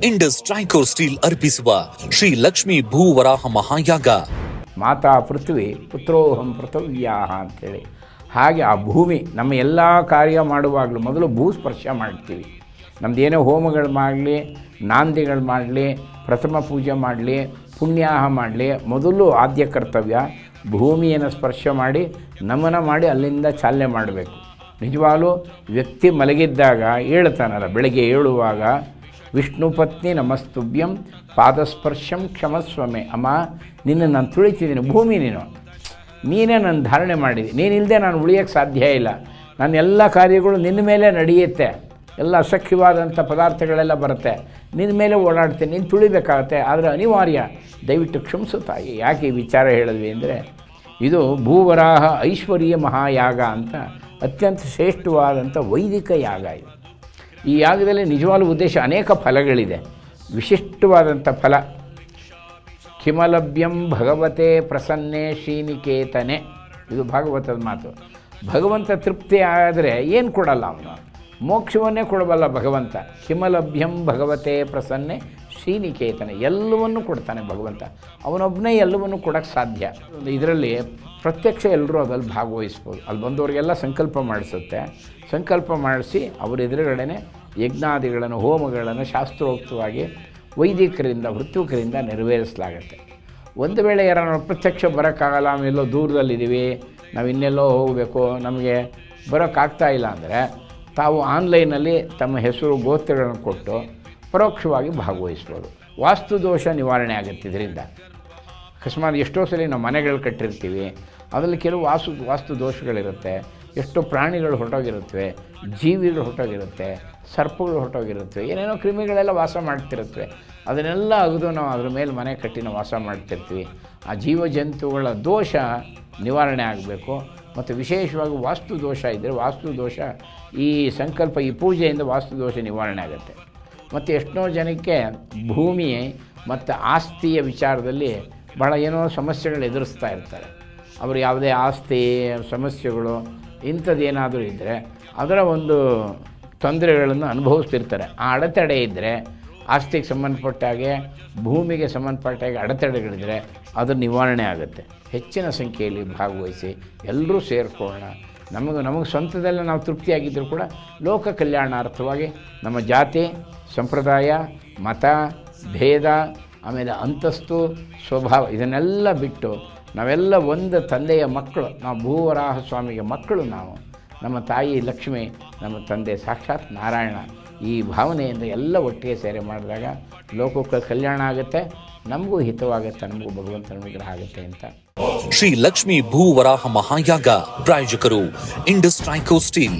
Indus ಟ್ರೈಕೋರ್ steel ಅರ್ಪಿಸುವ ಶ್ರೀ ಲಕ್ಷ್ಮೀ ಭೂವರಾಹ ಮಹಾಯಾಗ. ಮಾತಾ ಪೃಥ್ವಿ ಪುತ್ರೋಹಂ ಪೃಥವ್ಯಾಹ ಅಂಥೇಳಿ. ಹಾಗೆ ಆ ಭೂಮಿ ನಮ್ಮ ಎಲ್ಲ ಕಾರ್ಯ ಮಾಡುವಾಗಲೂ ಮೊದಲು ಭೂಸ್ಪರ್ಶ ಮಾಡ್ತೀವಿ. ನಮ್ಮದೇನೋ ಹೋಮಗಳು ಮಾಡಲಿ, ನಾಂದಿಗಳು ಮಾಡಲಿ, ಪ್ರಥಮ ಪೂಜೆ ಮಾಡಲಿ, ಪುಣ್ಯಾಹ ಮಾಡಲಿ, ಮೊದಲು ಆದ್ಯ ಕರ್ತವ್ಯ ಭೂಮಿಯನ್ನು ಸ್ಪರ್ಶ ಮಾಡಿ ನಮನ ಮಾಡಿ ಅಲ್ಲಿಂದ ಚಾಲನೆ ಮಾಡಬೇಕು. ನಿಜವಾಗಲೂ ವ್ಯಕ್ತಿ ಮಲಗಿದ್ದಾಗ ಹೇಳ್ತಾನಲ್ಲ, ಬೆಳಗ್ಗೆ ಏಳುವಾಗ ವಿಷ್ಣು ಪತ್ನಿ ನಮಸ್ತುಭ್ಯಂ ಪಾದಸ್ಪರ್ಶಂ ಕ್ಷಮಸ್ವಮೆ. ಅಮ್ಮ, ನಿನ್ನ ನಾನು ತುಳಿತಿದ್ದೀನಿ, ಭೂಮಿ ನೀನೇ ನನ್ನ ಧಾರಣೆ ಮಾಡಿದೆ, ನೀನಿಲ್ಲದೆ ನಾನು ಉಳಿಯೋಕ್ಕೆ ಸಾಧ್ಯ ಇಲ್ಲ. ನನ್ನ ಎಲ್ಲ ಕಾರ್ಯಗಳು ನಿನ್ನ ಮೇಲೆ ನಡೆಯುತ್ತೆ, ಎಲ್ಲ ಅಸಖ್ಯವಾದಂಥ ಪದಾರ್ಥಗಳೆಲ್ಲ ಬರುತ್ತೆ, ನಿನ್ನ ಮೇಲೆ ಓಡಾಡ್ತೇನೆ, ನೀನು ತುಳಿಬೇಕಾಗತ್ತೆ. ಆದರೆ ಅನಿವಾರ್ಯ, ದಯವಿಟ್ಟು ಕ್ಷಮಿಸು ತಾಯಿ. ಯಾಕೆ ಈ ವಿಚಾರ ಹೇಳಿದ್ವಿ ಅಂದರೆ, ಇದು ಭೂವರಾಹ ಐಶ್ವರ್ಯ ಮಹಾಯಾಗ ಅಂತ ಅತ್ಯಂತ ಶ್ರೇಷ್ಠವಾದಂಥ ವೈದಿಕ ಯಾಗ ಇದು. ಈ ಯಾಗದಲ್ಲಿ ನಿಜವಾದ ಉದ್ದೇಶ ಅನೇಕ ಫಲಗಳಿದೆ. ವಿಶಿಷ್ಟವಾದಂಥ ಫಲ ಕಿಮಲಭ್ಯಂ ಭಗವತೆ ಪ್ರಸನ್ನೆ ಶ್ರೀನಿಕೇತನೆ, ಇದು ಭಾಗವತದ ಮಾತು. ಭಗವಂತ ತೃಪ್ತಿ ಆದರೆ ಏನು ಕೊಡಲ್ಲ, ಅವನು ಮೋಕ್ಷವನ್ನೇ ಕೊಡಬಲ್ಲ ಭಗವಂತ. ಕಿಮಲಭ್ಯಂ ಭಗವತೆ ಪ್ರಸನ್ನೆ ಶ್ರೀನಿಕೇತನೆ, ಎಲ್ಲವನ್ನೂ ಕೊಡ್ತಾನೆ ಭಗವಂತ. ಅವನೊಬ್ಬನೇ ಎಲ್ಲವನ್ನೂ ಕೊಡೋಕ್ಕೆ ಸಾಧ್ಯ. ಇದರಲ್ಲಿ ಪ್ರತ್ಯಕ್ಷ ಎಲ್ಲರೂ ಅದ್ರಲ್ಲಿ ಭಾಗವಹಿಸ್ಬೋದು. ಅಲ್ಲಿ ಬಂದವರಿಗೆಲ್ಲ ಸಂಕಲ್ಪ ಮಾಡಿಸುತ್ತೆ. ಸಂಕಲ್ಪ ಮಾಡಿಸಿ ಅವರ ಎದುರುಗಡೆನೆ ಯಜ್ಞಾದಿಗಳನ್ನು, ಹೋಮಗಳನ್ನು ಶಾಸ್ತ್ರೋಕ್ತವಾಗಿ ವೈದಿಕರಿಂದ, ವೃತ್ತಿಕರಿಂದ ನೆರವೇರಿಸಲಾಗತ್ತೆ. ಒಂದು ವೇಳೆ ಯಾರು ಪ್ರತ್ಯಕ್ಷ ಬರೋಕ್ಕಾಗಲ್ಲ, ನಾವೆಲ್ಲೋ ದೂರದಲ್ಲಿದ್ದೀವಿ, ನಾವು ಇನ್ನೆಲ್ಲೋ ಹೋಗಬೇಕು, ನಮಗೆ ಬರೋಕ್ಕಾಗ್ತಾ ಇಲ್ಲ ಅಂದರೆ ತಾವು ಆನ್ಲೈನಲ್ಲಿ ತಮ್ಮ ಹೆಸರು ಗೋತ್ರಗಳನ್ನು ಕೊಟ್ಟು ಪರೋಕ್ಷವಾಗಿ ಭಾಗವಹಿಸ್ಬೋದು. ವಾಸ್ತು ದೋಷ ನಿವಾರಣೆ ಆಗುತ್ತೆ ಇದರಿಂದ. ಅಕಸ್ಮಾತ್ ಎಷ್ಟೋ ಸಲ ನಾವು ಮನೆಗಳು ಕಟ್ಟಿರ್ತೀವಿ, ಅದರಲ್ಲಿ ಕೆಲವು ವಾಸ್ತು ದೋಷಗಳಿರುತ್ತೆ. ಎಷ್ಟೋ ಪ್ರಾಣಿಗಳು ಹೊರಟೋಗಿರುತ್ತವೆ, ಜೀವಿಗಳು ಹೊರಟೋಗಿರುತ್ತೆ, ಸರ್ಪಗಳು ಹೊರಟೋಗಿರುತ್ತವೆ, ಏನೇನೋ ಕ್ರಿಮಿಗಳೆಲ್ಲ ವಾಸ ಮಾಡ್ತಿರುತ್ತವೆ. ಅದನ್ನೆಲ್ಲ ಅಗದು ನಾವು ಅದ್ರ ಮೇಲೆ ಮನೆ ಕಟ್ಟಿ ನಾವು ವಾಸ ಮಾಡ್ತಿರ್ತೀವಿ. ಆ ಜೀವಜಂತುಗಳ ದೋಷ ನಿವಾರಣೆ ಆಗಬೇಕು. ಮತ್ತು ವಿಶೇಷವಾಗಿ ವಾಸ್ತು ದೋಷ ಇದ್ದರೆ, ವಾಸ್ತು ದೋಷ ಈ ಸಂಕಲ್ಪ, ಈ ಪೂಜೆಯಿಂದ ವಾಸ್ತು ದೋಷ ನಿವಾರಣೆ ಆಗುತ್ತೆ. ಮತ್ತು ಎಷ್ಟೋ ಜನಕ್ಕೆ ಭೂಮಿ ಮತ್ತು ಆಸ್ತಿಯ ವಿಚಾರದಲ್ಲಿ ಭಾಳ ಏನೋ ಸಮಸ್ಯೆಗಳು ಎದುರಿಸ್ತಾ ಇರ್ತಾರೆ. ಅವರು ಯಾವುದೇ ಆಸ್ತಿ ಸಮಸ್ಯೆಗಳು ಇಂಥದ್ದೇನಾದರೂ ಇದ್ದರೆ ಅದರ ಒಂದು ತೊಂದರೆಗಳನ್ನು ಅನುಭವಿಸ್ತಿರ್ತಾರೆ. ಆ ಅಡೆತಡೆ ಇದ್ದರೆ, ಆಸ್ತಿಗೆ ಸಂಬಂಧಪಟ್ಟ ಹಾಗೆ, ಭೂಮಿಗೆ ಸಂಬಂಧಪಟ್ಟ ಹಾಗೆ ಅಡೆತಡೆಗಳಿದ್ದರೆ ಅದು ನಿವಾರಣೆ ಆಗುತ್ತೆ. ಹೆಚ್ಚಿನ ಸಂಖ್ಯೆಯಲ್ಲಿ ಭಾಗವಹಿಸಿ ಎಲ್ಲರೂ ಸೇರಿಕೊಳ್ಳೋಣ. ನಮಗೆ ಸ್ವಂತದಲ್ಲೇ ನಾವು ತೃಪ್ತಿಯಾಗಿದ್ದರೂ ಕೂಡ ಲೋಕ ಕಲ್ಯಾಣಾರ್ಥವಾಗಿ ನಮ್ಮ ಜಾತಿ, ಸಂಪ್ರದಾಯ, ಮತ, ಭೇದ, ಆಮೇಲೆ ಅಂತಸ್ತು, ಸ್ವಭಾವ ಇದನ್ನೆಲ್ಲ ಬಿಟ್ಟು ನಾವೆಲ್ಲ ಒಂದು ತಂದೆಯ ಮಕ್ಕಳು. ನಾವು ಭೂವರಾಹ ಸ್ವಾಮಿಗೆ ಮಕ್ಕಳು. ನಾವು ನಮ್ಮ ತಾಯಿ ಲಕ್ಷ್ಮಿ, ನಮ್ಮ ತಂದೆ ಸಾಕ್ಷಾತ್ ನಾರಾಯಣ. ಈ ಭಾವನೆಯಿಂದ ಎಲ್ಲ ಒಟ್ಟಿಗೆ ಸೇರೆ ಮಾಡಿದಾಗ ಲೋಕಕ್ಕೆ ಕಲ್ಯಾಣ ಆಗುತ್ತೆ, ನಮಗೂ ಹಿತವಾಗುತ್ತೆ, ನಮಗೂ ಭಗವಂತನ ವಿಗ್ರಹ ಆಗುತ್ತೆ ಅಂತ. ಶ್ರೀ ಲಕ್ಷ್ಮೀ ಭೂವರಾಹ ಮಹಾಯಾಗ ಪ್ರಾಯೋಜಕರು ಇಂಡಸ್ ಟ್ರೈಕೋರ್ ಸ್ಟೀಲ್.